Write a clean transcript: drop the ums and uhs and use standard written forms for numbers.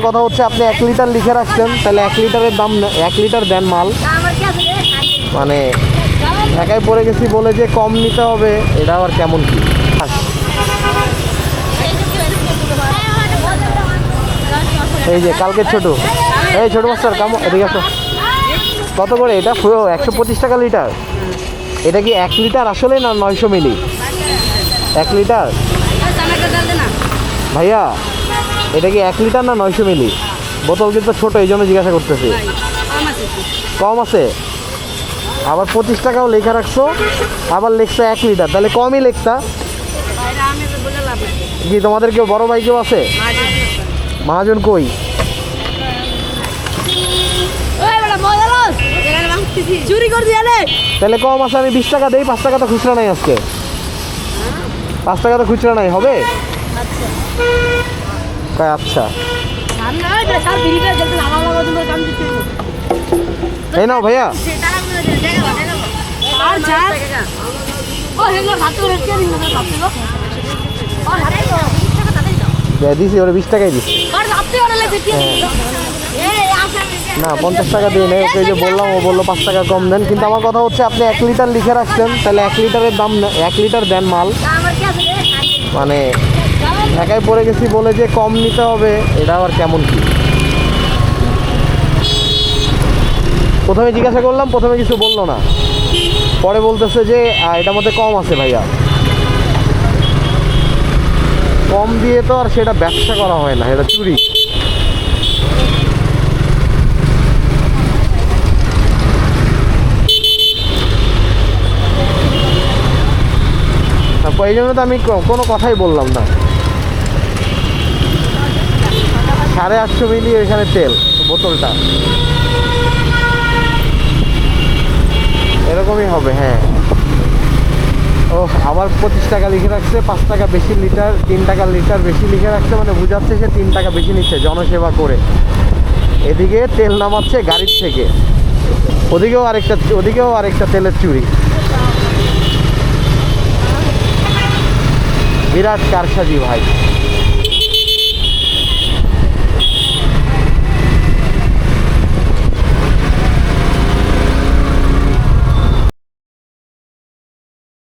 কথা হচ্ছে আপনি 1 লিটার লিখে রাখছেন, তাহলে 1 লিটারের দাম 1 লিটার দেন মাল। মানে ঢাকায় পড়ে গেছি বলে যে কম নিতে হবে, এটা আবার কেমন কি? এই যে কালকে ছোট, এই ছোট মাস্টার কেমন, এদিকে আসো। কত করে এটা? 125 টাকা লিটার। এটা কি 1 লিটার আসলে না 900 মিলি? 1 লিটার ভাইয়া, এটা কি 1 লিটার না 900 মিলি? বোতল কিন্তু ছোট, এই জন্য জিজ্ঞাসা করতেছি। কম আছে? আবার 25 টাকাও লেখা রাখছো, আবার লেখছো 1 লিটার, তাহলে কমই লেখতা। কি তোমাদের কেউ বড় ভাই কেউ আছে? মহাজন কই? তাহলে কম আছে, আমি 20 টাকা দেই। 5 টাকা তো খুচরা নাই আজকে, 5 টাকা তো খুচরা নাই, হবে? আচ্ছা এই নাও ভাইয়া। দিছি ওরা 20 টাকাই দিচ্ছি না, 50 টাকা দিয়ে নেই। ওকে যে বললাম, ও বললো 5 টাকা কম দেন। কিন্তু আমার কথা হচ্ছে আপনি 1 লিটার লিখে রাখছেন, তাহলে 1 লিটারের দাম 1 লিটার দেন মাল। মানে ঢাকায় পড়ে গেছি বলে যে কম নিতে হবে, এটা আবার কেমন কি? প্রথমে জিজ্ঞাসা করলাম, প্রথমে কিছু বললো না, পরে বলতেছে যে এটার মধ্যে কম আছে। ভাইয়া কম দিয়ে তো আর সেটা ব্যবসা করা হয় না, এটা চুরি। এই জন্য তো আমি কোনো কথাই বললাম না। 850 মিলি এখানে তেল বোতলটা, এরকমই হবে। হ্যাঁ, ও আবার 25 টাকা লিখে রাখছে, 5 টাকা বেশি লিটার, 3 টাকা লিটার বেশি লিখে রাখছে। মানে বুঝাচ্ছে সে 3 টাকা বেশি নিচ্ছে জনসেবা করে। এদিকে তেল নামাচ্ছে গাড়ির থেকে, ওদিকেও আরেকটা তেলের চুরি। বিরাট কারসাজি ভাই।